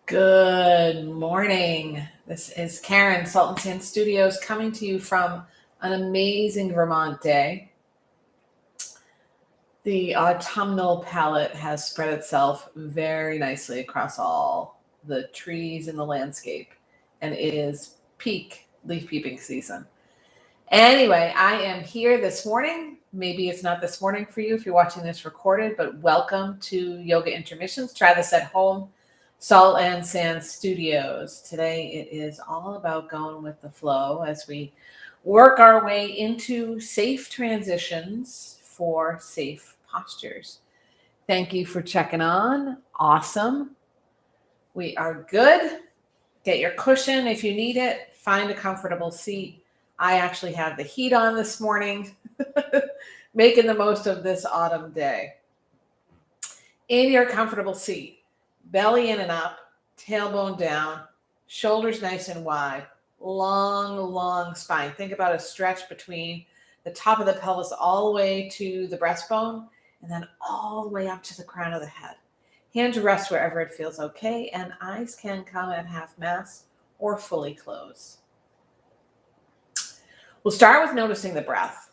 Good morning. This is Karen, Salt and Sand Studios, coming to you from an amazing Vermont day. The autumnal palette has spread itself very nicely across all the trees in the landscape, and it is peak leaf peeping season. Anyway, I am here this morning. Maybe it's not this morning for you if you're watching this recorded, but welcome to Yoga Intermissions. Try this at home. Salt and Sand Studios. Today it is all about going with the flow as we work our way into safe transitions for safe postures. Thank you for checking on. Awesome. We are good. Get your cushion if you need it. Find a comfortable seat. I actually have the heat on this morning, making the most of this autumn day. In your comfortable seat, belly in and up, tailbone down, shoulders nice and wide, long spine. Think about a stretch between the top of the pelvis all the way to the breastbone and then all the way up to the crown of the head. Hands rest wherever it feels okay, and eyes can come at half mast or fully closed. We'll start with noticing the breath.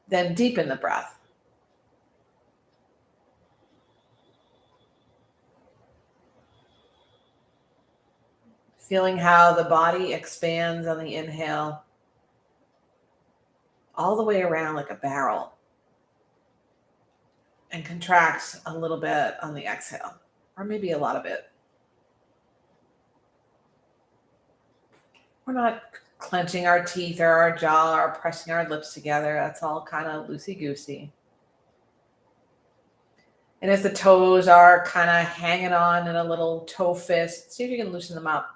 Then deepen the breath. Feeling how the body expands on the inhale all the way around like a barrel and contracts a little bit on the exhale, or maybe a lot of it. We're not clenching our teeth or our jaw or pressing our lips together. That's all kind of loosey-goosey. And if the toes are kind of hanging on in a little toe fist, see if you can loosen them up.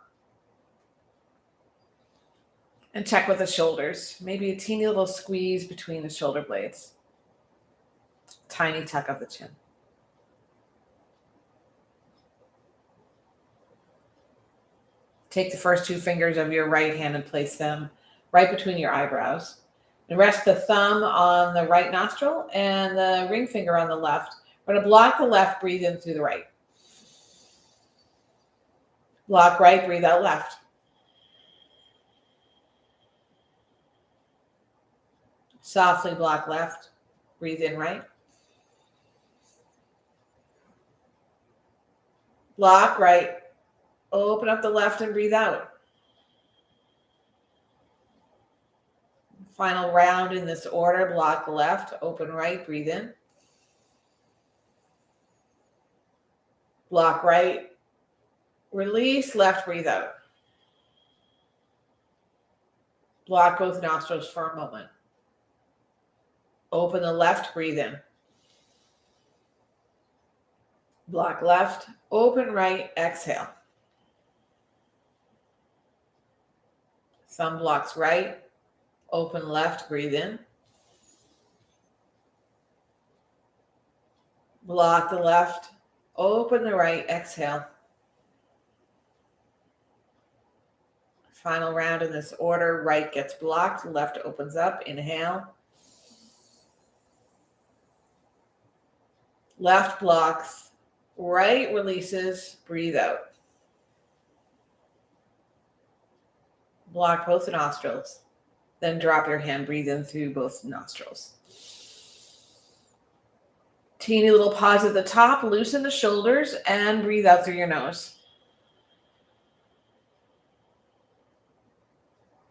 And check with the shoulders. Maybe a teeny little squeeze between the shoulder blades. Tiny tuck of the chin. Take the first two fingers of your right hand and place them right between your eyebrows. And rest the thumb on the right nostril and the ring finger on the left. We're going to block the left, breathe in through the right. Block right, breathe out left. Softly block left, breathe in right. Block right, open up the left and breathe out. Final round in this order, block left, open right, breathe in. Block right, release, left, breathe out. Block both nostrils for a moment. Open the left, breathe in. Block left, open right, exhale. Thumb blocks right, open left, breathe in. Block the left, open the right, exhale. Final round in this order, right gets blocked, left opens up, inhale. Left blocks, right releases, breathe out. Block both nostrils, then drop your hand, breathe in through both nostrils. Teeny little pause at the top, loosen the shoulders and breathe out through your nose.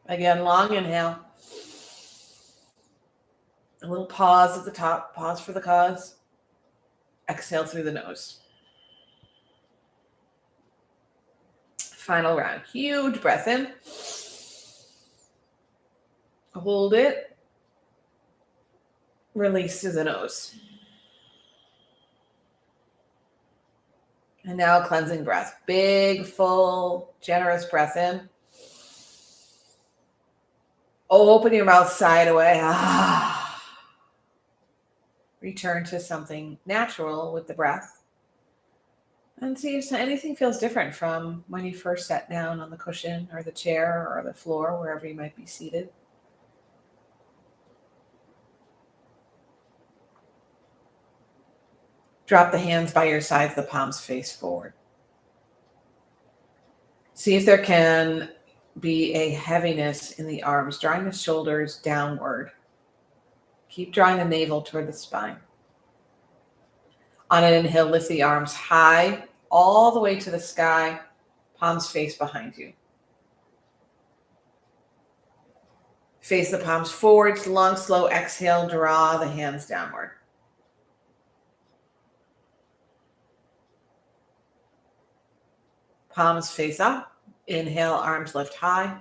Again, long inhale. A little pause at the top, pause for the cause. Exhale through the nose. Final round. Huge breath in. Hold it. Release through the nose. And now cleansing breath. Big, full, generous breath in. Open your mouth side away. Return to something natural with the breath. And see if anything feels different from when you first sat down on the cushion or the chair or the floor, wherever you might be seated. Drop the hands by your sides, the palms face forward. See if there can be a heaviness in the arms, drawing the shoulders downward. Keep drawing the navel toward the spine. On an inhale, lift the arms high, all the way to the sky, palms face behind you. Face the palms forwards, long, slow exhale, draw the hands downward. Palms face up. Inhale, arms lift high.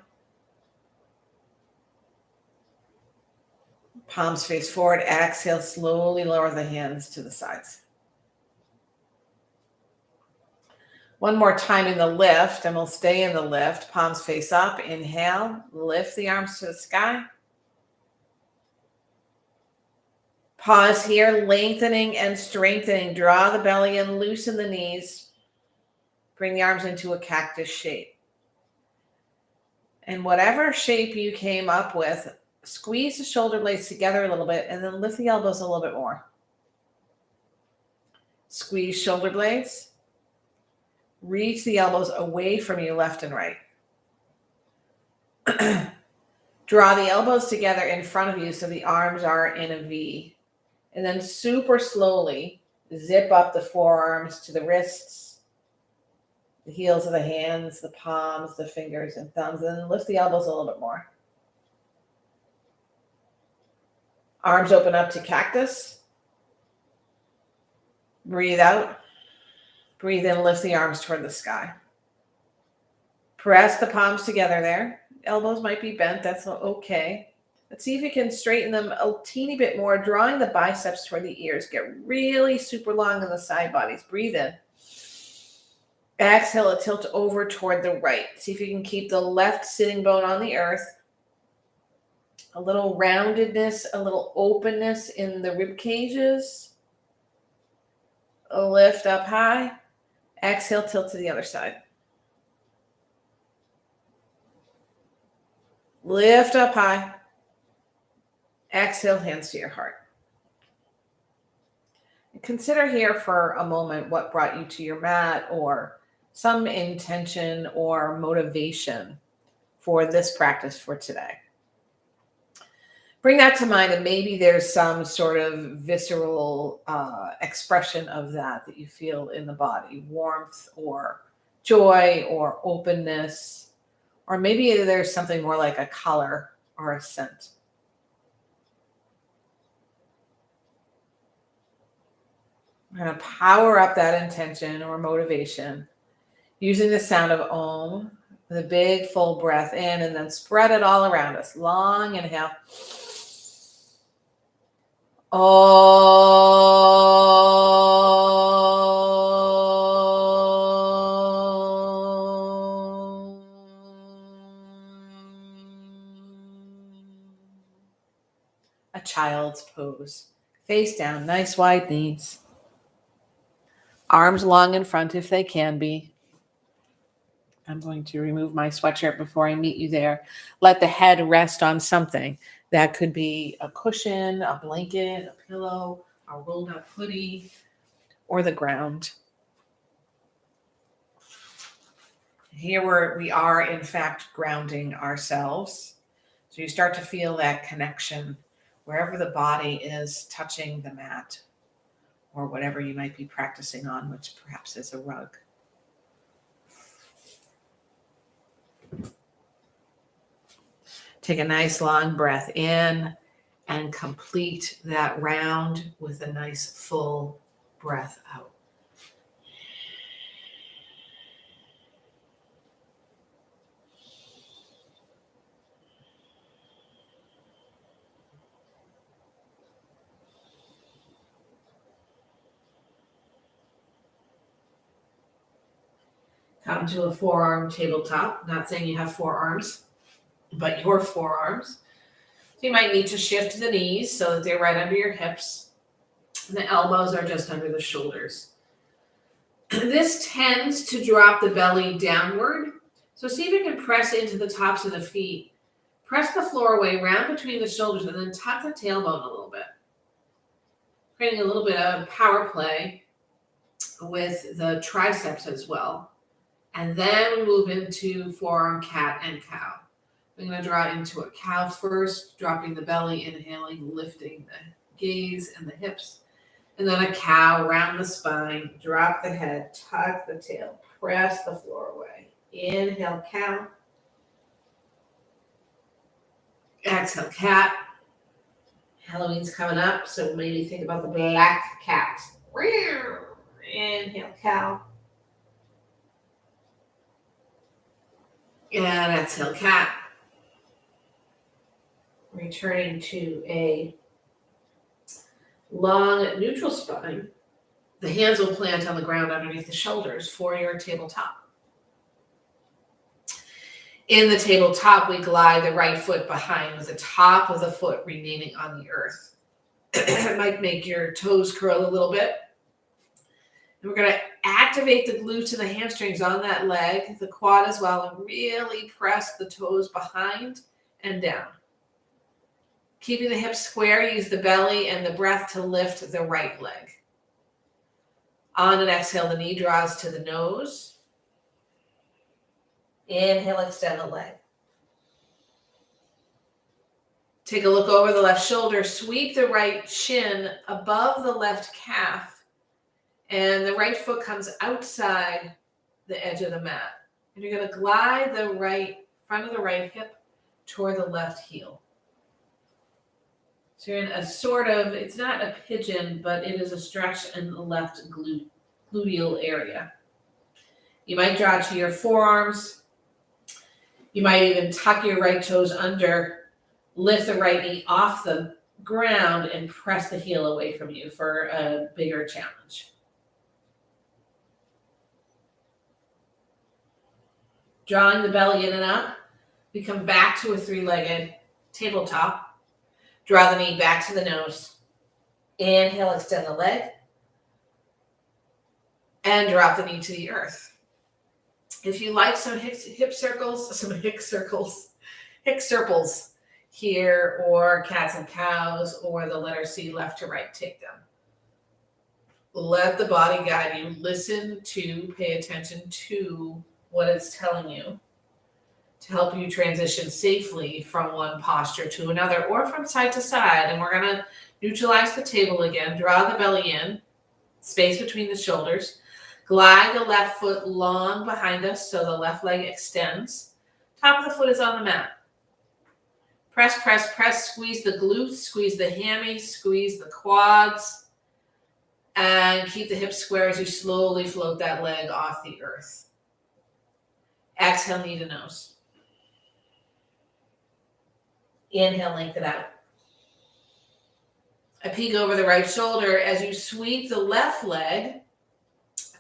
Palms face forward. Exhale, slowly lower the hands to the sides. One more time in the lift, and we'll stay in the lift. Palms face up. Inhale, lift the arms to the sky. Pause here, lengthening and strengthening. Draw the belly in, loosen the knees. Bring the arms into a cactus shape. And whatever shape you came up with, squeeze the shoulder blades together a little bit and then lift the elbows a little bit more. Squeeze shoulder blades. Reach the elbows away from you, left and right. Draw the elbows together in front of you so the arms are in a V. And then super slowly zip up the forearms to the wrists, the heels of the hands, the palms, the fingers and thumbs, and then lift the elbows a little bit more. Arms open up to cactus. Breathe out. Breathe in, lift the arms toward the sky. Press the palms together there. Elbows might be bent, that's okay. Let's see if you can straighten them a teeny bit more, drawing the biceps toward the ears. Get really super long in the side bodies. Breathe in. Exhale, tilt over toward the right. See if you can keep the left sitting bone on the earth. A little roundedness, a little openness in the rib cages. Lift up high. Exhale, tilt to the other side. Lift up high. Exhale, hands to your heart. Consider here for a moment what brought you to your mat, or some intention or motivation for this practice for today. Bring that to mind, and maybe there's some sort of visceral expression of that you feel in the body, warmth or joy or openness, or maybe there's something more like a color or a scent. We're going to power up that intention or motivation using the sound of Om, with a big full breath in, and then spread it all around us. Long inhale. A child's pose. Face down, nice wide knees. Arms long in front if they can be. I'm going to remove my sweatshirt before I meet you there. Let the head rest on something. That could be a cushion, a blanket, a pillow, a rolled up hoodie, or the ground. Here we are, in fact, grounding ourselves. So you start to feel that connection wherever the body is touching the mat, or whatever you might be practicing on, which perhaps is a rug. Take a nice long breath in and complete that round with a nice full breath out. Come to a forearm tabletop. Not saying you have four arms, but your forearms. So you might need to shift the knees so that they're right under your hips. And the elbows are just under the shoulders. This tends to drop the belly downward. So see if you can press into the tops of the feet. Press the floor away, round between the shoulders, and then tuck the tailbone a little bit. Creating a little bit of power play with the triceps as well. And then we move into forearm cat and cow. I'm going to draw into a cow first, dropping the belly, inhaling, lifting the gaze and the hips. And then a cow, round the spine, drop the head, tuck the tail, press the floor away. Inhale, cow. Exhale, cat. Halloween's coming up, so maybe think about the black cat. Inhale, cow. And exhale, cat. Returning to a long neutral spine. The hands will plant on the ground underneath the shoulders for your tabletop. In the tabletop, we glide the right foot behind with the top of the foot remaining on the earth. It might make your toes curl a little bit. And we're going to activate the glutes and the hamstrings on that leg, the quad as well, and really press the toes behind and down. Keeping the hips square, use the belly and the breath to lift the right leg. On an exhale, the knee draws to the nose. Inhale, extend the leg. Take a look over the left shoulder. Sweep the right shin above the left calf. And the right foot comes outside the edge of the mat. And you're going to glide the right front of the right hip toward the left heel. So you're in a sort of, it's not a pigeon, but it is a stretch in the left gluteal area. You might draw to your forearms. You might even tuck your right toes under, lift the right knee off the ground, and press the heel away from you for a bigger challenge. Drawing the belly in and up, we come back to a three-legged tabletop. Draw the knee back to the nose. Inhale, extend the leg. And drop the knee to the earth. If you like some hip circles here, or cats and cows, or the letter C, left to right, take them. Let the body guide you. Listen to, pay attention to what it's telling you to help you transition safely from one posture to another or from side to side. And we're going to neutralize the table again. Draw the belly in, space between the shoulders. Glide the left foot long behind us so the left leg extends. Top of the foot is on the mat. Press, press, press. Squeeze the glutes, squeeze the hammies, squeeze the quads. And keep the hips square as you slowly float that leg off the earth. Exhale, knee to nose. Inhale, lengthen out. A peek over the right shoulder as you sweep the left leg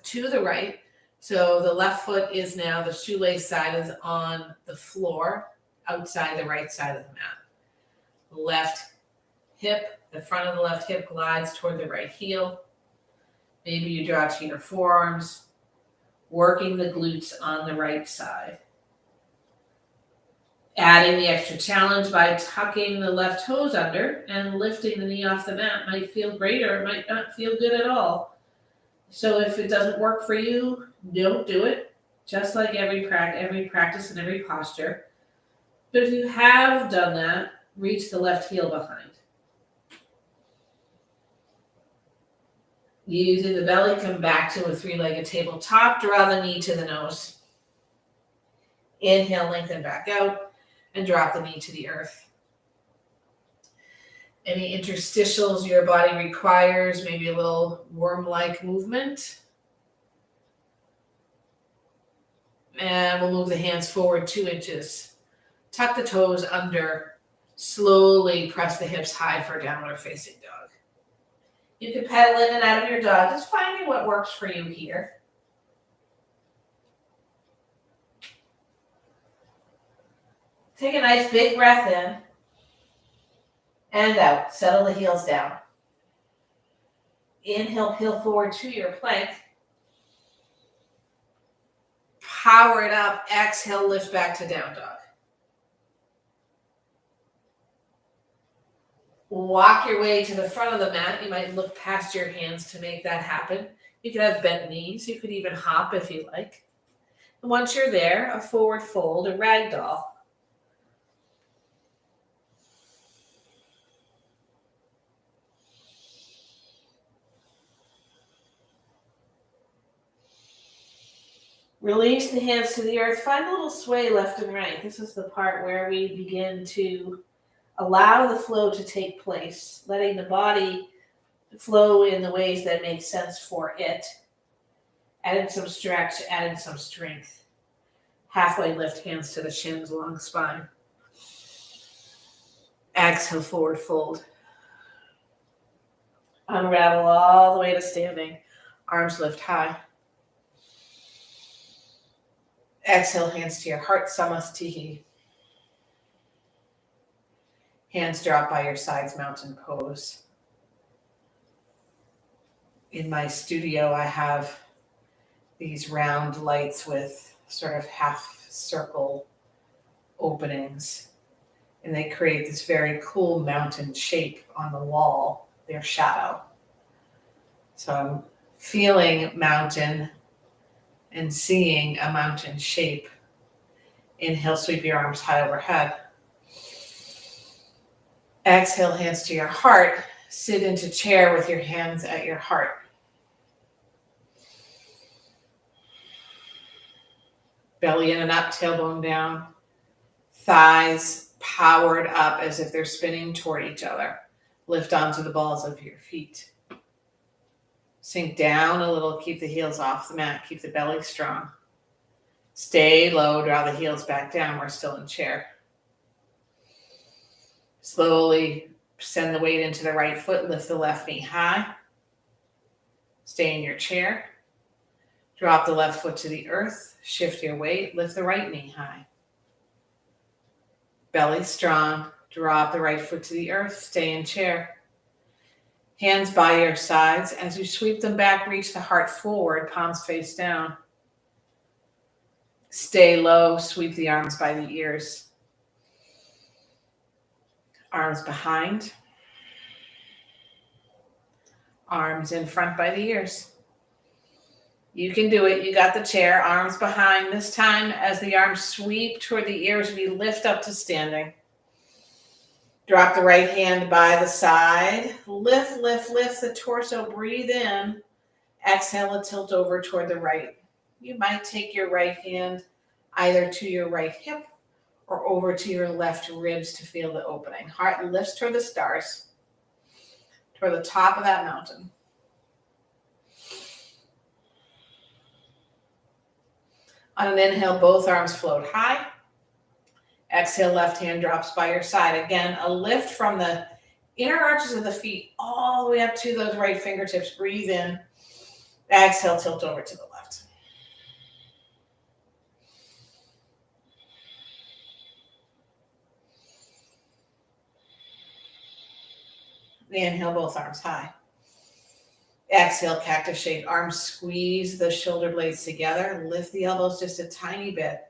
to the right. So the left foot is now, the shoelace side is on the floor outside the right side of the mat. Left hip, the front of the left hip glides toward the right heel. Maybe you draw to your forearms, working the glutes on the right side. Adding the extra challenge by tucking the left toes under and lifting the knee off the mat might feel great, or it might not feel good at all. So if it doesn't work for you, don't do it. Just like every practice and every posture. But if you have done that, reach the left heel behind. Using the belly, come back to a three-legged tabletop. Draw the knee to the nose. Inhale, lengthen back out, and drop the knee to the earth. Any interstitials your body requires, maybe a little worm-like movement. And we'll move the hands forward 2 inches. Tuck the toes under. Slowly press the hips high for downward facing dog. You can pedal in and out of your dog, just finding what works for you here. Take a nice big breath in and out. Settle the heels down. Inhale, peel forward to your plank. Power it up. Exhale, lift back to down dog. Walk your way to the front of the mat. You might look past your hands to make that happen. You could have bent knees. You could even hop if you like. And once you're there, a forward fold, a ragdoll. Release the hands to the earth. Find a little sway left and right. This is the part where we begin to allow the flow to take place, letting the body flow in the ways that make sense for it. Adding some stretch, adding some strength. Halfway lift, hands to the shins along the spine. Exhale, forward fold. Unravel all the way to standing. Arms lift high. Exhale, hands to your heart, Samasthihi. Hands drop by your sides, mountain pose. In my studio, I have these round lights with sort of half circle openings. And they create this very cool mountain shape on the wall, their shadow. So I'm feeling mountain and seeing a mountain shape. Inhale, sweep your arms high overhead. Exhale, hands to your heart. Sit into chair with your hands at your heart. Belly in and up, tailbone down. Thighs powered up as if they're spinning toward each other. Lift onto the balls of your feet. Sink down a little, keep the heels off the mat, keep the belly strong. Stay low, draw the heels back down, we're still in chair. Slowly send the weight into the right foot, lift the left knee high. Stay in your chair. Drop the left foot to the earth, shift your weight, lift the right knee high. Belly strong, drop the right foot to the earth, stay in chair. Hands by your sides. As you sweep them back, reach the heart forward, palms face down. Stay low, sweep the arms by the ears. Arms behind. Arms in front by the ears. You can do it. You got the chair, arms behind. This time, as the arms sweep toward the ears, we lift up to standing. Drop the right hand by the side. Lift, lift, lift the torso. Breathe in. Exhale and tilt over toward the right. You might take your right hand either to your right hip or over to your left ribs to feel the opening. Heart lifts toward the stars, toward the top of that mountain. On an inhale, both arms float high. Exhale, left hand drops by your side. Again, a lift from the inner arches of the feet all the way up to those right fingertips. Breathe in. Exhale, tilt over to the left. Inhale, both arms high. Exhale, cactus shape. Arms squeeze the shoulder blades together. Lift the elbows just a tiny bit.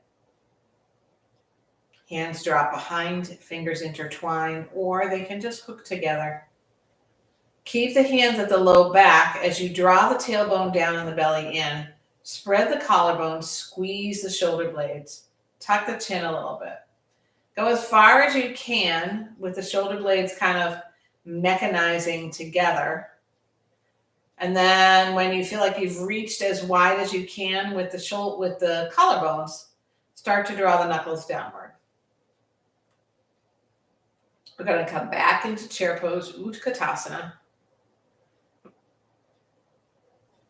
Hands drop behind, fingers intertwine, or they can just hook together. Keep the hands at the low back as you draw the tailbone down and the belly in. Spread the collarbone, squeeze the shoulder blades. Tuck the chin a little bit. Go as far as you can with the shoulder blades kind of mechanizing together. And then when you feel like you've reached as wide as you can with the collarbones, start to draw the knuckles downward. We're going to come back into chair pose, Utkatasana.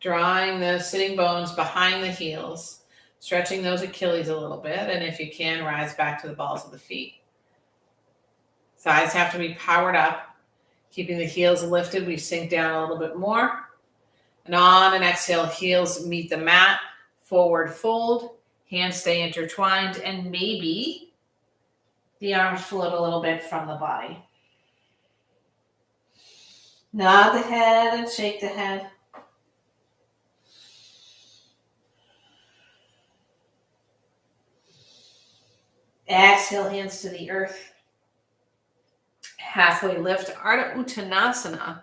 Drawing the sitting bones behind the heels, stretching those Achilles a little bit, and if you can, rise back to the balls of the feet. Thighs have to be powered up. Keeping the heels lifted, we sink down a little bit more. And on an exhale, heels meet the mat, forward fold, hands stay intertwined, and maybe the arms float a little bit from the body. Nod the head and shake the head. Exhale, hands to the earth. Halfway lift, Ardha Uttanasana.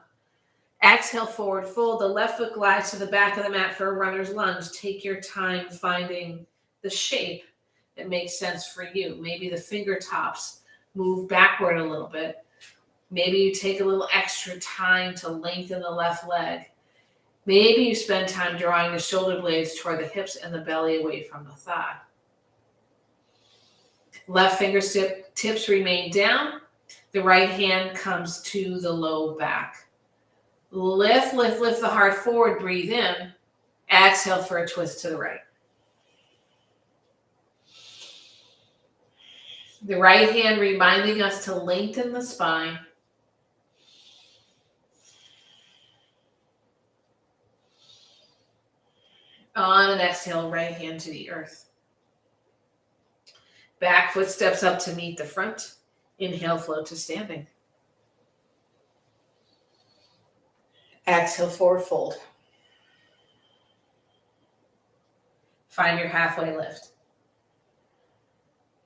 Exhale, forward fold. The left foot glides to the back of the mat for a runner's lunge. Take your time finding the shape that makes sense for you. Maybe the fingertips move backward a little bit. Maybe you take a little extra time to lengthen the left leg. Maybe you spend time drawing the shoulder blades toward the hips and the belly away from the thigh. Left fingertips remain down. The right hand comes to the low back. Lift the heart forward. Breathe in. Exhale for a twist to the right. The right hand reminding us to lengthen the spine. On an exhale, right hand to the earth. Back foot steps up to meet the front. Inhale, float to standing. Exhale, forward fold. Find your halfway lift.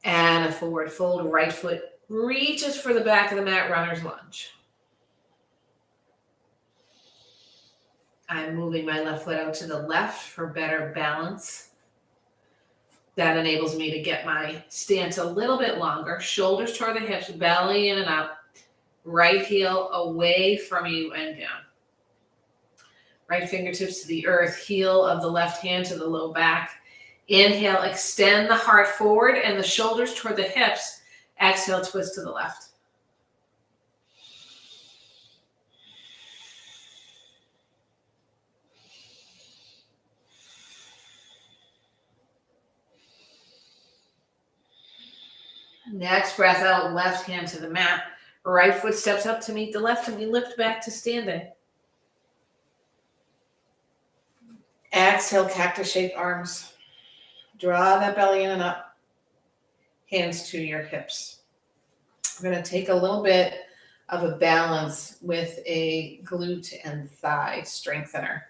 And a forward fold. Right foot reaches for the back of the mat, runner's lunge. I'm moving my left foot out to the left for better balance. That enables me to get my stance a little bit longer. Shoulders toward the hips, belly in and up. Right heel away from you and down. Right fingertips to the earth, heel of the left hand to the low back. Inhale, extend the heart forward and the shoulders toward the hips. Exhale, twist to the left. Next breath out, left hand to the mat. Right foot steps up to meet the left and we lift back to standing. Exhale, cactus-shaped arms. Draw that belly in and up. Hands to your hips. We're going to take a little bit of a balance with a glute and thigh strengthener.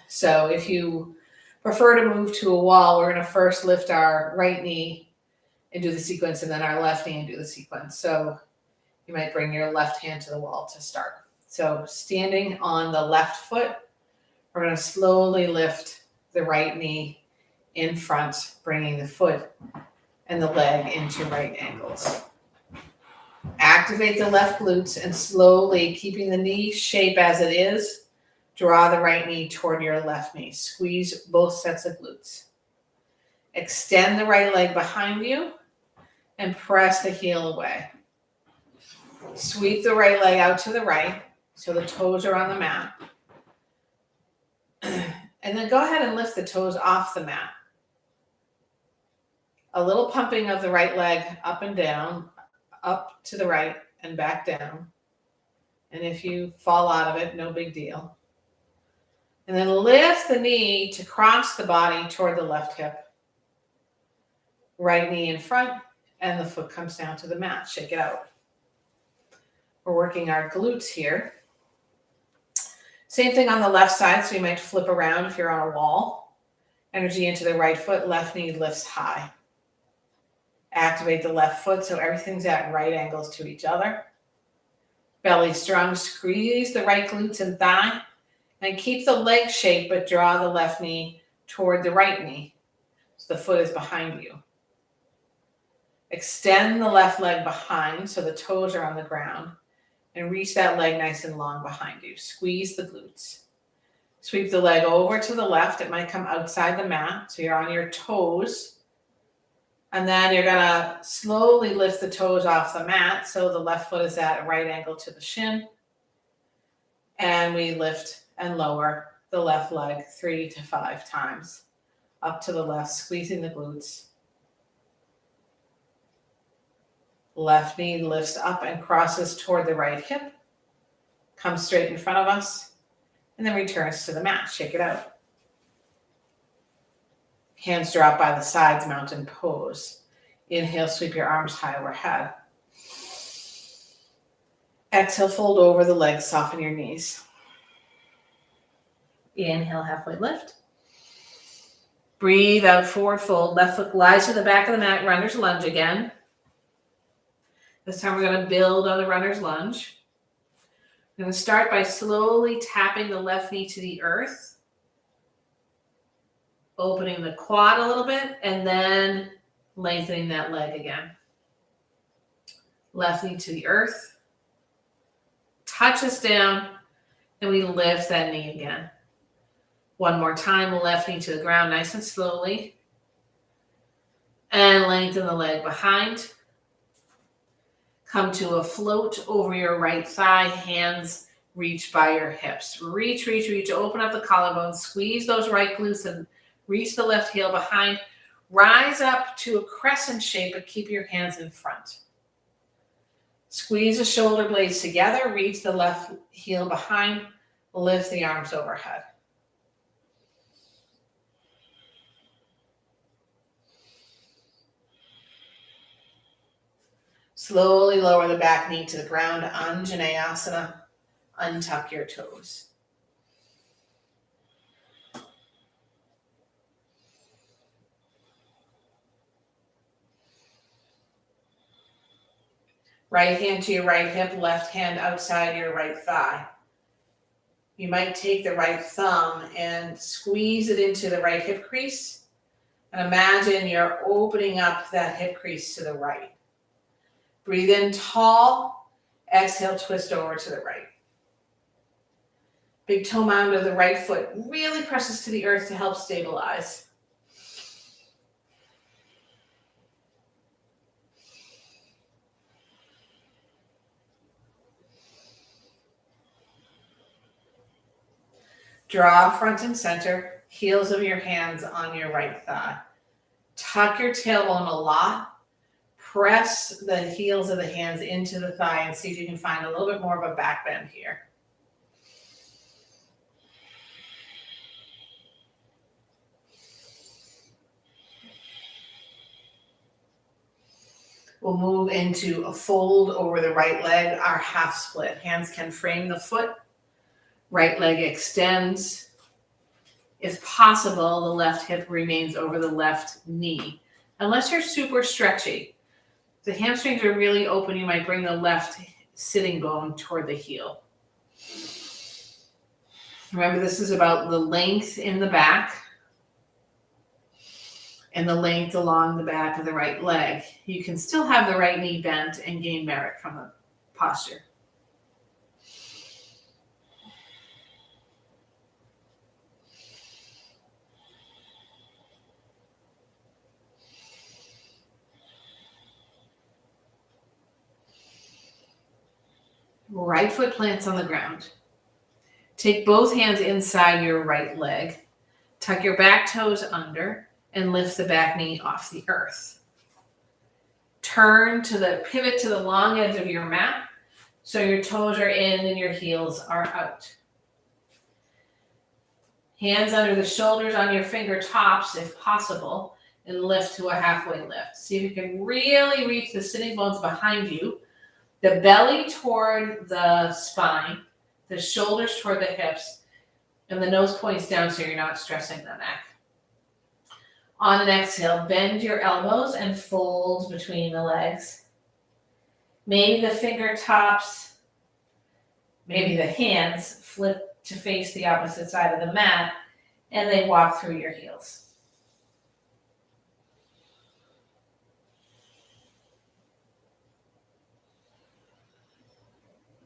So if you prefer to move to a wall, we're going to first lift our right knee and do the sequence, and then our left knee and do the sequence. So you might bring your left hand to the wall to start. So standing on the left foot, we're going to slowly lift the right knee in front, bringing the foot and the leg into right angles. Activate the left glutes and slowly, keeping the knee shape as it is, draw the right knee toward your left knee. Squeeze both sets of glutes. Extend the right leg behind you and press the heel away. Sweep the right leg out to the right so the toes are on the mat. And then go ahead and lift the toes off the mat. A little pumping of the right leg up and down, up to the right and back down. And if you fall out of it, no big deal. And then lift the knee to cross the body toward the left hip. Right knee in front and the foot comes down to the mat. Shake it out. We're working our glutes here. Same thing on the left side, so you might flip around if you're on a wall. Energy into the right foot, left knee lifts high. Activate the left foot so everything's at right angles to each other. Belly strong, squeeze the right glutes and thigh. And keep the leg shape, but draw the left knee toward the right knee. So the foot is behind you. Extend the left leg behind so the toes are on the ground. And reach that leg nice and long behind you. Squeeze the glutes. Sweep the leg over to the left. It might come outside the mat, so you're on your toes. And then you're going to slowly lift the toes off the mat so the left foot is at a right angle to the shin. And we lift and lower the left leg 3 to 5 times. Up to the left, squeezing the glutes. Left knee lifts up and crosses toward the right hip. Comes straight in front of us. And then returns to the mat. Shake it out. Hands drop by the sides, mountain pose. Inhale, sweep your arms high overhead. Exhale, fold over the legs, soften your knees. Inhale, halfway lift. Breathe out, forward fold. Left foot glides to the back of the mat, runner's lunge again. This time we're going to build on the runner's lunge. I'm going to start by slowly tapping the left knee to the earth, opening the quad a little bit, and then lengthening that leg again. Left knee to the earth, touch us down, and we lift that knee again. One more time, left knee to the ground, nice and slowly. And lengthen the leg behind. Come to a float over your right thigh, hands reach by your hips. Reach, reach, reach, open up the collarbone, squeeze those right glutes and reach the left heel behind. Rise up to a crescent shape, but keep your hands in front. Squeeze the shoulder blades together, reach the left heel behind, lift the arms overhead. Slowly lower the back knee to the ground, Anjaneyasana. Untuck your toes. Right hand to your right hip, left hand outside your right thigh. You might take the right thumb and squeeze it into the right hip crease. And imagine you're opening up that hip crease to the right. Breathe in tall. Exhale, twist over to the right. Big toe mound of the right foot really presses to the earth to help stabilize. Draw front and center, heels of your hands on your right thigh. Tuck your tailbone a lot. Press the heels of the hands into the thigh and see if you can find a little bit more of a back bend here. We'll move into a fold over the right leg, our half split. Hands can frame the foot. Right leg extends. If possible, the left hip remains over the left knee. Unless you're super stretchy. If the hamstrings are really open, you might bring the left sitting bone toward the heel. Remember, this is about the length in the back and the length along the back of the right leg. You can still have the right knee bent and gain merit from the posture. Right foot plants on the ground. Take both hands inside your right leg. Tuck your back toes under and lift the back knee off the earth. Turn to the pivot to the long edge of your mat so your toes are in and your heels are out. Hands under the shoulders on your fingertips if possible and lift to a halfway lift. See if you can really reach the sitting bones behind you. The belly toward the spine, the shoulders toward the hips, and the nose points down so you're not stressing the neck. On an exhale, bend your elbows and fold between the legs. Maybe the fingertips, maybe the hands flip to face the opposite side of the mat, and they walk through your heels.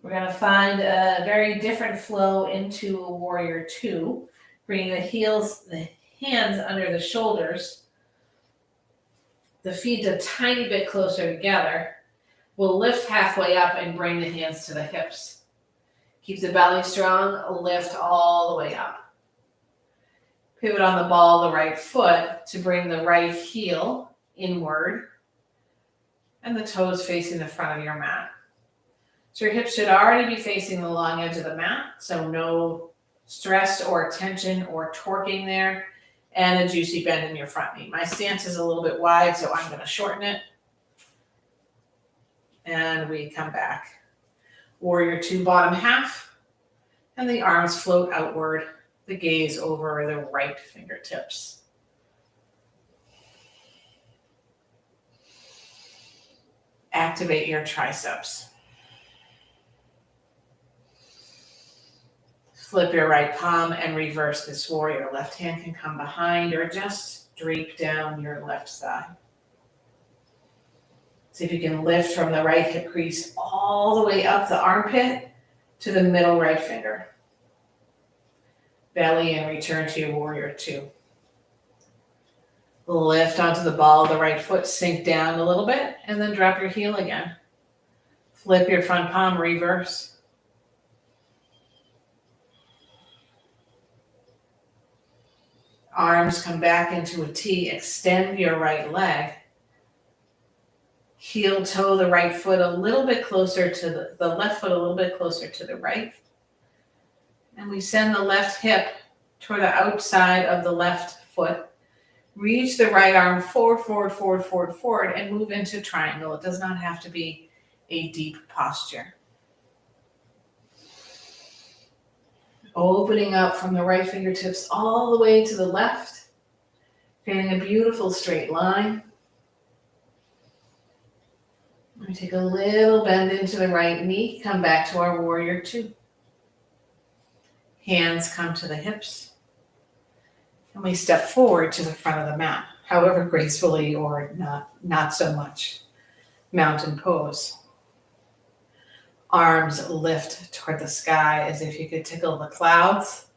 We're going to find a very different flow into a warrior two, bringing the hands under the shoulders, the feet a tiny bit closer together. We'll lift halfway up and bring the hands to the hips. Keep the belly strong, lift all the way up. Pivot on the ball of the right foot to bring the right heel inward and the toes facing the front of your mat. So your hips should already be facing the long edge of the mat, so no stress or tension or torquing there, and a juicy bend in your front knee. My stance is a little bit wide, so I'm going to shorten it. And we come back. Warrior two, bottom half, and the arms float outward, the gaze over the right fingertips. Activate your triceps. Flip your right palm and reverse this warrior. Left hand can come behind or just drape down your left thigh. See if you can lift from the right hip crease all the way up the armpit to the middle right finger. Belly and return to your warrior two. Lift onto the ball of the right foot, sink down a little bit, and then drop your heel again. Flip your front palm, reverse. Arms come back into a T, extend your right leg. Heel toe the right foot a little bit closer to the left foot a little bit closer to the right. And we send the left hip toward the outside of the left foot. Reach the right arm forward, and move into triangle. It does not have to be a deep posture. Opening up from the right fingertips all the way to the left, creating a beautiful straight line. We take a little bend into the right knee, come back to our warrior two. Hands come to the hips. And we step forward to the front of the mat, however gracefully or not so much. Mountain pose. Arms lift toward the sky as if you could tickle the clouds.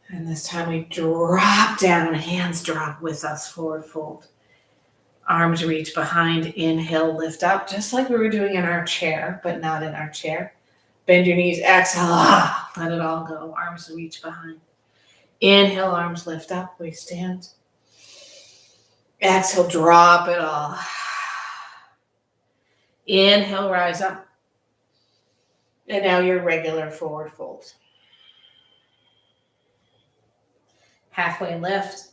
And this time we drop down, hands drop with us, forward fold. Arms reach behind, inhale, lift up, just like we were doing in our chair, but not in our chair. Bend your knees, exhale, let it all go. Arms reach behind. Inhale, arms lift up, we stand. Exhale, drop it all. Inhale, rise up. And now your regular forward fold. Halfway lift.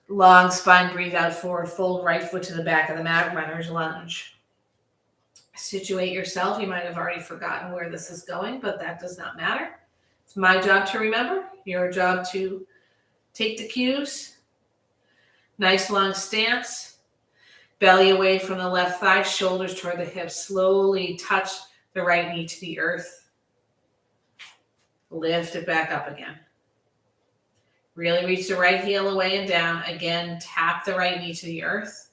Long spine, breathe out, forward fold, right foot to the back of the mat, runner's lunge. Situate yourself. You might have already forgotten where this is going, but that does not matter. It's my job to remember, your job to take the cues. Nice long stance. Belly away from the left thigh, shoulders toward the hips. Slowly touch the right knee to the earth. Lift it back up again. Really reach the right heel away and down. Again, tap the right knee to the earth.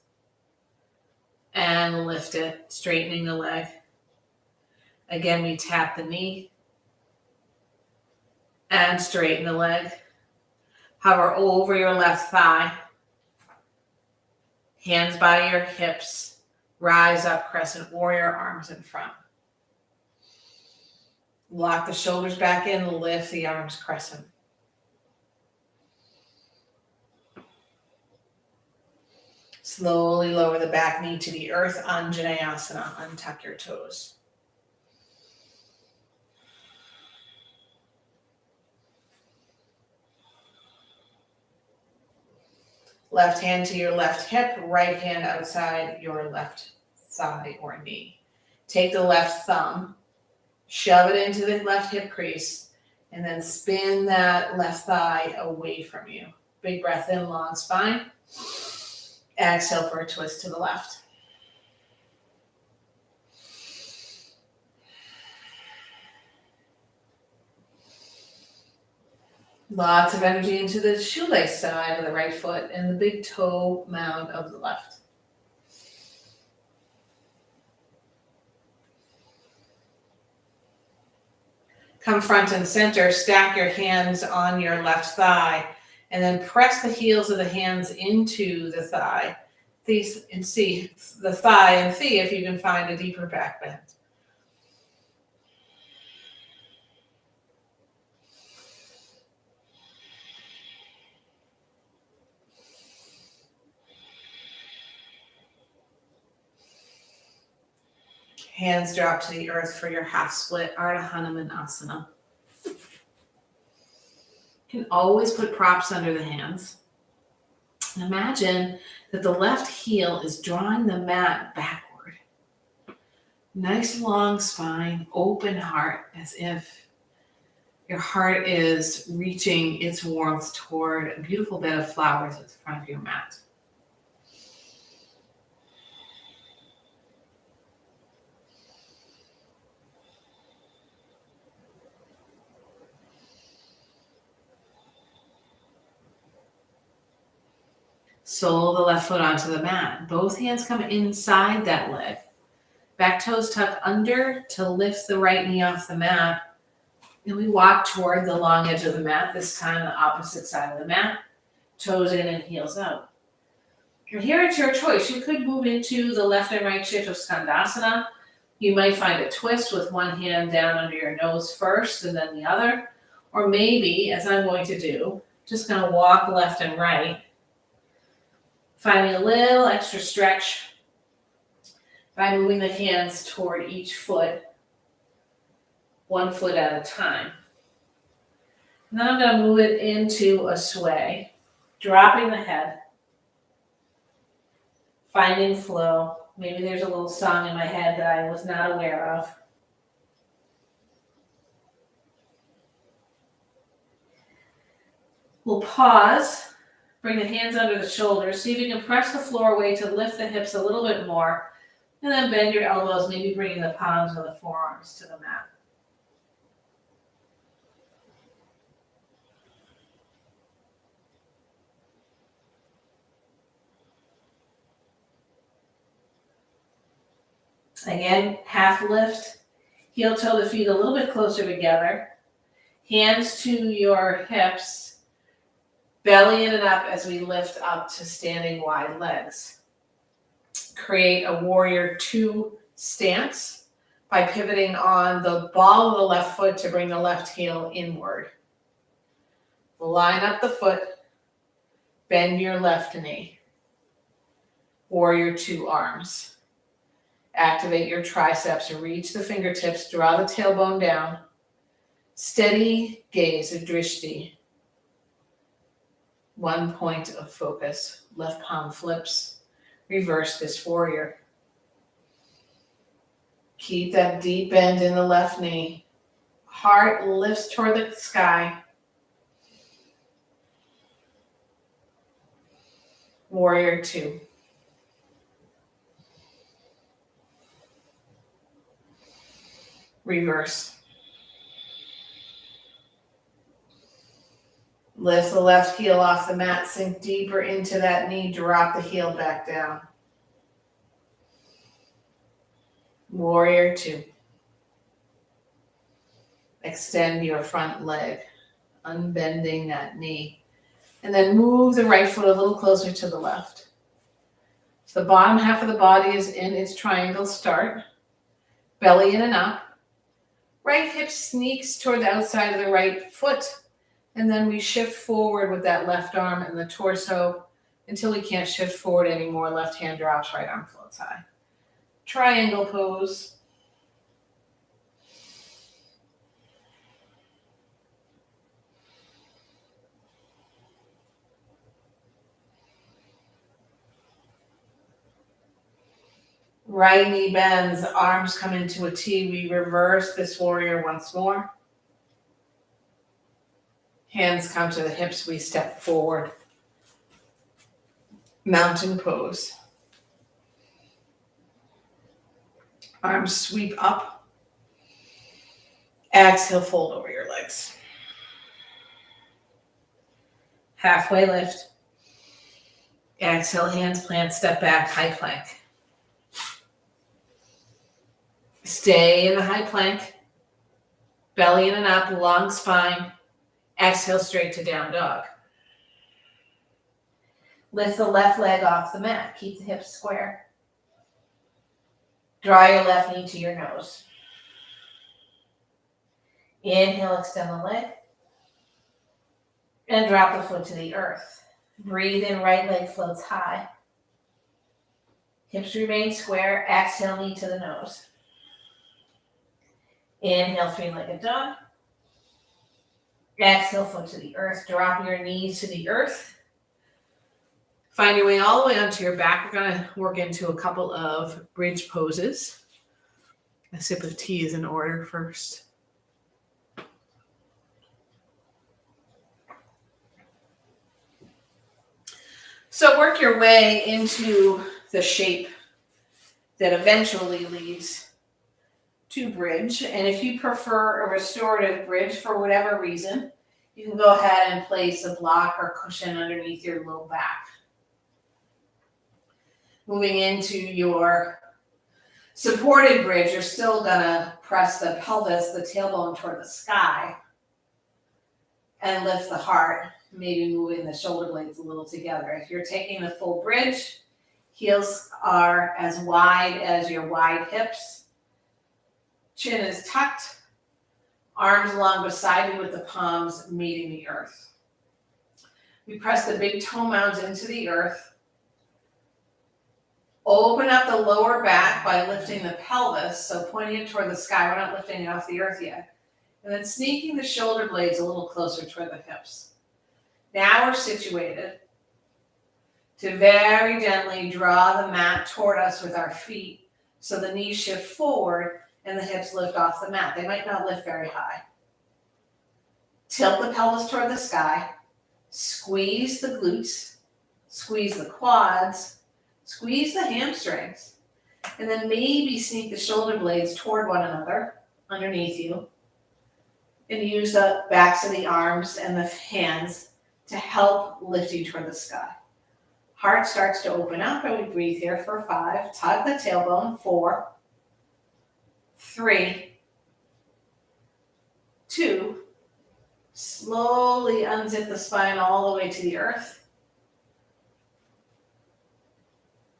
And lift it, straightening the leg. Again, we tap the knee. And straighten the leg. Hover over your left thigh. Hands by your hips. Rise up, crescent warrior, arms in front. Lock the shoulders back in, lift the arms crescent. Slowly lower the back knee to the earth, Anjaneyasana, untuck your toes. Left hand to your left hip, right hand outside your left thigh or knee. Take the left thumb, shove it into the left hip crease, and then spin that left thigh away from you. Big breath in, long spine. Exhale for a twist to the left. Lots of energy into the shoelace side of the right foot and the big toe mound of the left. Come front and center, stack your hands on your left thigh, and then press the heels of the hands into the thigh. And see the thigh and see if you can find a deeper back bend. Hands drop to the earth for your half split, Ardha Hanumanasana. You can always put props under the hands. Imagine that the left heel is drawing the mat backward. Nice long spine, open heart, as if your heart is reaching its warmth toward a beautiful bed of flowers at the front of your mat. Sole of the left foot onto the mat. Both hands come inside that leg. Back toes tuck under to lift the right knee off the mat. And we walk toward the long edge of the mat, this time the opposite side of the mat. Toes in and heels out. And here it's your choice. You could move into the left and right shift of Skandasana. You might find a twist with one hand down under your nose first and then the other. Or maybe, as I'm going to do, just going to walk left and right, finding a little extra stretch by moving the hands toward each foot, one foot at a time. And then I'm going to move it into a sway, dropping the head, finding flow. Maybe there's a little song in my head that I was not aware of. We'll pause, bring the hands under the shoulders, see if you can press the floor away to lift the hips a little bit more, and then bend your elbows, maybe bringing the palms of the forearms to the mat. Again, half lift, heel toe the feet a little bit closer together, hands to your hips, belly in and up as we lift up to standing wide legs. Create a warrior two stance by pivoting on the ball of the left foot to bring the left heel inward. Line up the foot, bend your left knee. Warrior two arms. Activate your triceps, reach the fingertips, draw the tailbone down. Steady gaze, a drishti. 1 point of focus. Left palm flips. Reverse this warrior. Keep that deep bend in the left knee. Heart lifts toward the sky. Warrior two. Reverse. Lift the left heel off the mat, sink deeper into that knee, drop the heel back down. Warrior two. Extend your front leg, unbending that knee. And then move the right foot a little closer to the left. So the bottom half of the body is in its triangle start. Belly in and up. Right hip sneaks toward the outside of the right foot. And then we shift forward with that left arm and the torso until we can't shift forward anymore. Left hand drops, right arm floats high. Triangle pose. Right knee bends, arms come into a T. We reverse this warrior once more. Hands come to the hips, we step forward. Mountain pose. Arms sweep up. Exhale, fold over your legs. Halfway lift. Exhale, hands plant, step back, high plank. Stay in the high plank. Belly in and up, long spine. Exhale, straight to down dog. Lift the left leg off the mat. Keep the hips square. Draw your left knee to your nose. Inhale, extend the leg. And drop the foot to the earth. Breathe in, right leg floats high. Hips remain square. Exhale, knee to the nose. Inhale, three-legged dog. Exhale, foot to the earth. Drop your knees to the earth. Find your way all the way onto your back. We're going to work into a couple of bridge poses. A sip of tea is in order first. So work your way into the shape that eventually leads to bridge. And if you prefer a restorative bridge for whatever reason, you can go ahead and place a block or cushion underneath your low back. Moving into your supported bridge, you're still gonna press the pelvis, the tailbone toward the sky and lift the heart, maybe moving the shoulder blades a little together. If you're taking the full bridge, heels are as wide as your wide hips. Chin is tucked, arms along beside you with the palms meeting the earth. We press the big toe mounds into the earth. Open up the lower back by lifting the pelvis, so pointing it toward the sky. We're not lifting it off the earth yet. And then sneaking the shoulder blades a little closer toward the hips. Now we're situated to very gently draw the mat toward us with our feet so the knees shift forward and the hips lift off the mat. They might not lift very high. Tilt the pelvis toward the sky. Squeeze the glutes. Squeeze the quads. Squeeze the hamstrings. And then maybe sneak the shoulder blades toward one another underneath you. And use the backs of the arms and the hands to help lift you toward the sky. Heart starts to open up, and we breathe here for 5. Tug the tailbone. 4, 3, 2. Slowly unzip the spine all the way to the earth.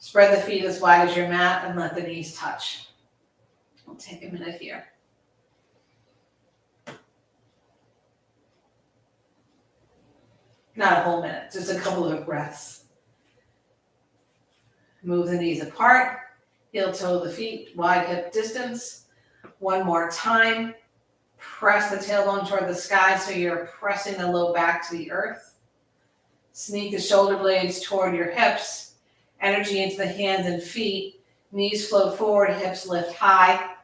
Spread the feet as wide as your mat and let the knees touch. We'll take a minute here. Not a whole minute, just a couple of breaths. Move the knees apart, heel toe the feet, wide hip distance. One more time. Press the tailbone toward the sky so you're pressing the low back to the earth. Sneak the shoulder blades toward your hips. Energy into the hands and feet. Knees float forward, hips lift high.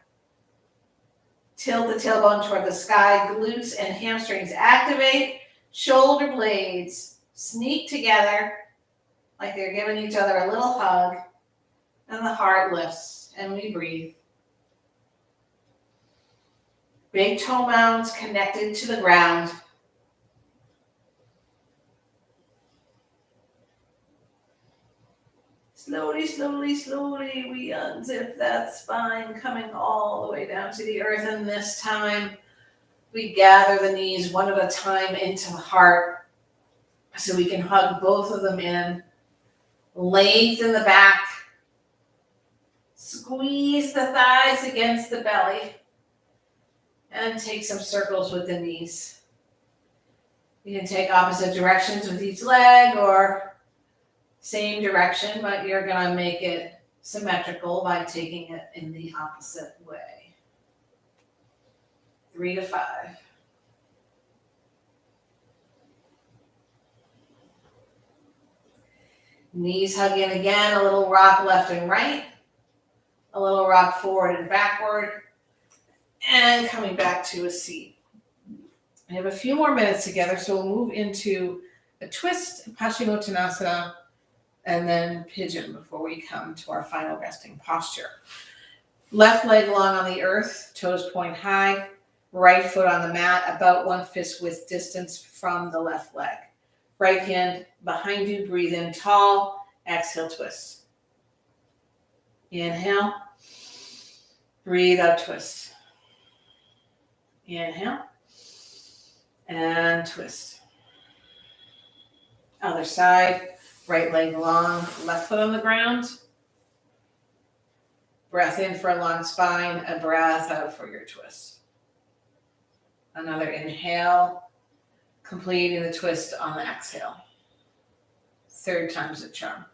Tilt the tailbone toward the sky. Glutes and hamstrings activate. Shoulder blades sneak together like they're giving each other a little hug. And the heart lifts and we breathe. Big toe mounds connected to the ground. Slowly, slowly, slowly, we unzip that spine coming all the way down to the earth. And this time, we gather the knees one at a time into the heart so we can hug both of them in. Lengthen the back. Squeeze the thighs against the belly. And take some circles with the knees. You can take opposite directions with each leg or same direction, but you're going to make it symmetrical by taking it in the opposite way. 3 to 5. Knees hug in again, a little rock left and right, a little rock forward and backward, and coming back to a seat. We have a few more minutes together, so we'll move into a twist, Paschimottanasana, and then pigeon before we come to our final resting posture. Left leg long on the earth, toes point high, right foot on the mat, about 1 fist width distance from the left leg. Right hand behind you, breathe in tall, exhale, twist. Inhale, breathe out, twist. Inhale, and twist. Other side, right leg long, left foot on the ground. Breath in for a long spine, a breath out for your twist. Another inhale, completing the twist on the exhale. 3rd time's the charm.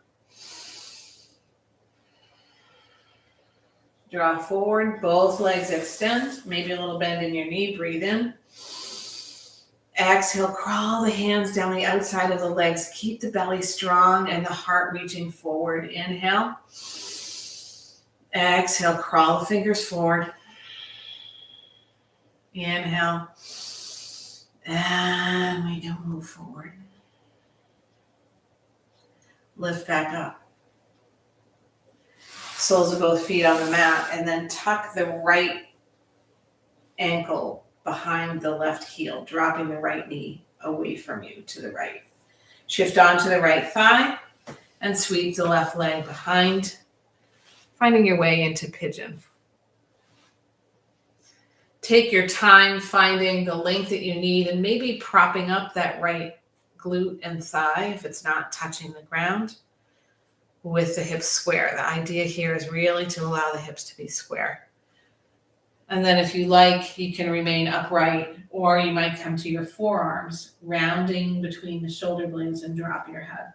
Draw forward, both legs extend, maybe a little bend in your knee, breathe in. Exhale, crawl the hands down the outside of the legs. Keep the belly strong and the heart reaching forward. Inhale. Exhale, crawl the fingers forward. Inhale. And we do move forward. Lift back up. Soles of both feet on the mat, and then tuck the right ankle behind the left heel, dropping the right knee away from you to the right. Shift onto the right thigh. And sweep the left leg behind, finding your way into pigeon. Take your time finding the length that you need and maybe propping up that right glute and thigh if it's not touching the ground with the hips square. The idea here is really to allow the hips to be square. And then if you like, you can remain upright, or you might come to your forearms, rounding between the shoulder blades and drop your head.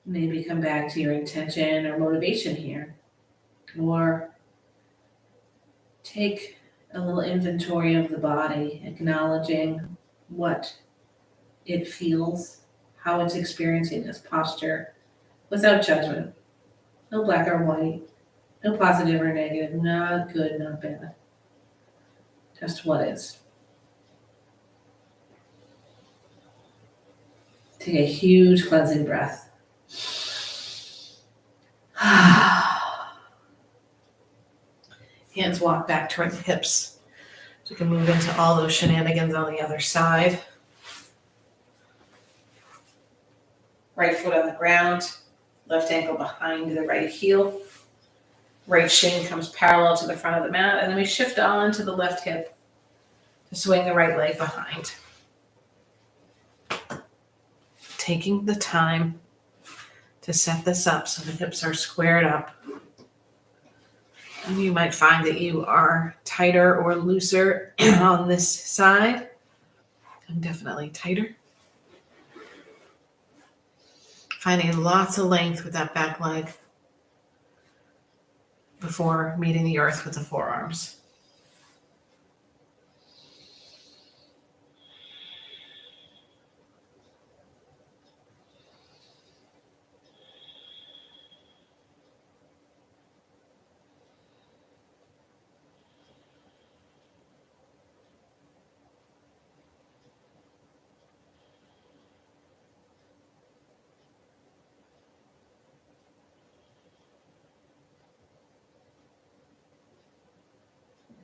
Maybe come back to your intention or motivation here. Or take a little inventory of the body, acknowledging what it feels, how it's experiencing this posture, without judgment. No black or white, no positive or negative, not good, not bad. Just what is. Take a huge cleansing breath. Hands walk back toward the hips. So you can move into all those shenanigans on the other side. Right foot on the ground, left ankle behind the right heel. Right shin comes parallel to the front of the mat, and then we shift on to the left hip to swing the right leg behind. Taking the time to set this up so the hips are squared up. And you might find that you are tighter or looser on this side. I'm definitely tighter. Finding lots of length with that back leg before meeting the earth with the forearms.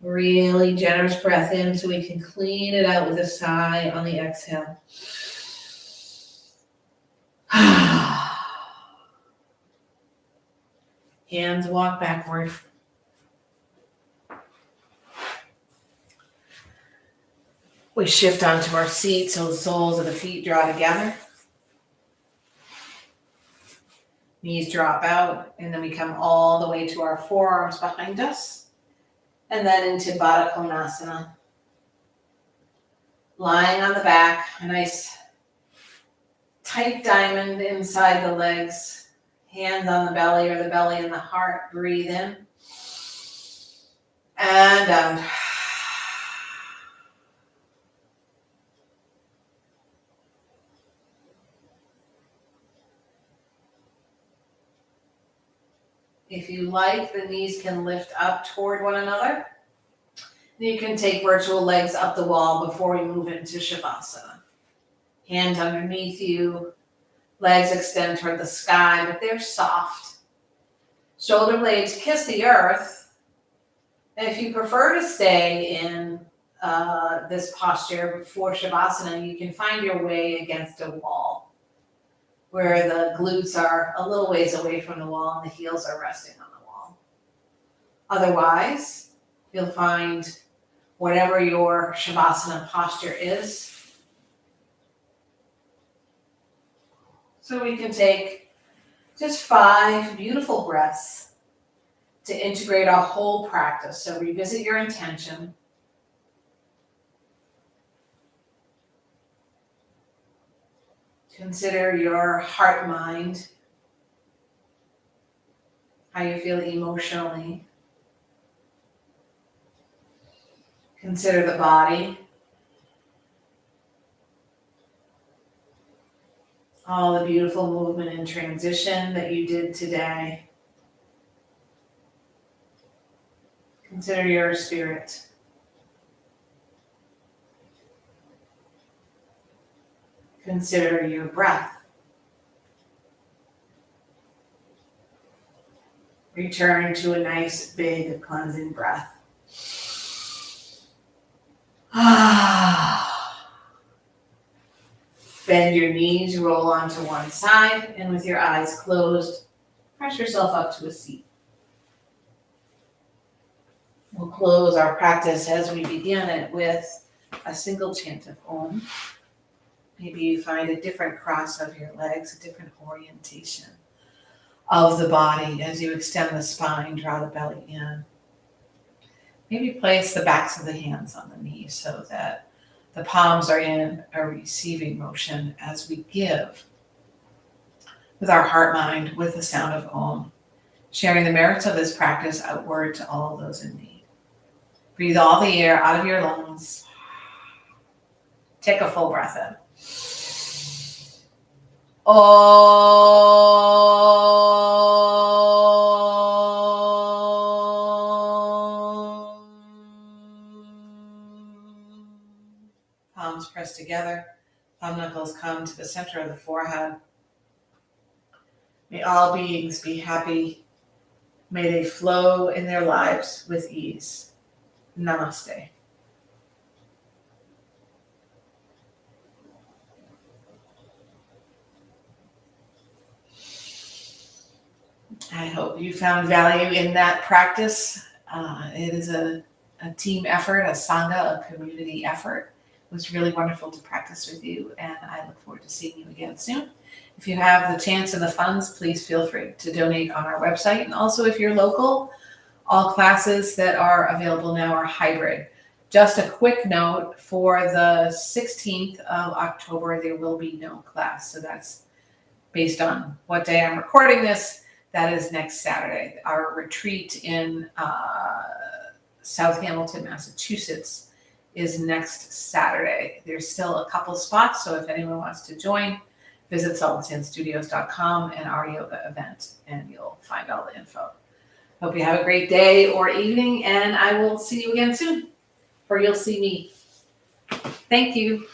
Really generous breath in so we can clean it out with a sigh on the exhale. Hands walk backward. We shift onto our seat so the soles of the feet draw together. Knees drop out, and then we come all the way to our forearms behind us. And then into Baddha Konasana. Lying on the back, a nice tight diamond inside the legs. Hands on the belly or the belly and the heart. Breathe in. And out. If you like, the knees can lift up toward one another. You can take virtual legs up the wall before we move into Shavasana. Hands underneath you, legs extend toward the sky, but they're soft. Shoulder blades kiss the earth. And if you prefer to stay in this posture before Shavasana, you can find your way against a wall where the glutes are a little ways away from the wall and the heels are resting on the wall. Otherwise, you'll find whatever your Shavasana posture is. So we can take just 5 beautiful breaths to integrate our whole practice. So revisit your intention. Consider your heart mind, how you feel emotionally. Consider the body. All the beautiful movement and transition that you did today. Consider your spirit. Consider your breath. Return to a nice, big, cleansing breath. Bend your knees, roll onto one side, and with your eyes closed, press yourself up to a seat. We'll close our practice as we begin it with a single chant of Om. Maybe you find a different cross of your legs, a different orientation of the body as you extend the spine, draw the belly in. Maybe place the backs of the hands on the knees so that the palms are in a receiving motion as we give with our heart mind, with the sound of Om, sharing the merits of this practice outward to all those in need. Breathe all the air out of your lungs. Take a full breath in. Palms pressed together. Thumb knuckles come to the center of the forehead. May all beings be happy. May they flow in their lives with ease. Namaste. I hope you found value in that practice. It is a team effort, a sangha, a community effort. It was really wonderful to practice with you, and I look forward to seeing you again soon. If you have the chance and the funds, please feel free to donate on our website. And also, if you're local, all classes that are available now are hybrid. Just a quick note, for the 16th of October, there will be no class. So that's based on what day I'm recording this. That is next Saturday. Our retreat in South Hamilton, Massachusetts is next Saturday. There's still a couple spots, so if anyone wants to join, visit saltandsandstudios.com and our yoga event, and you'll find all the info. Hope you have a great day or evening, and I will see you again soon, or you'll see me. Thank you.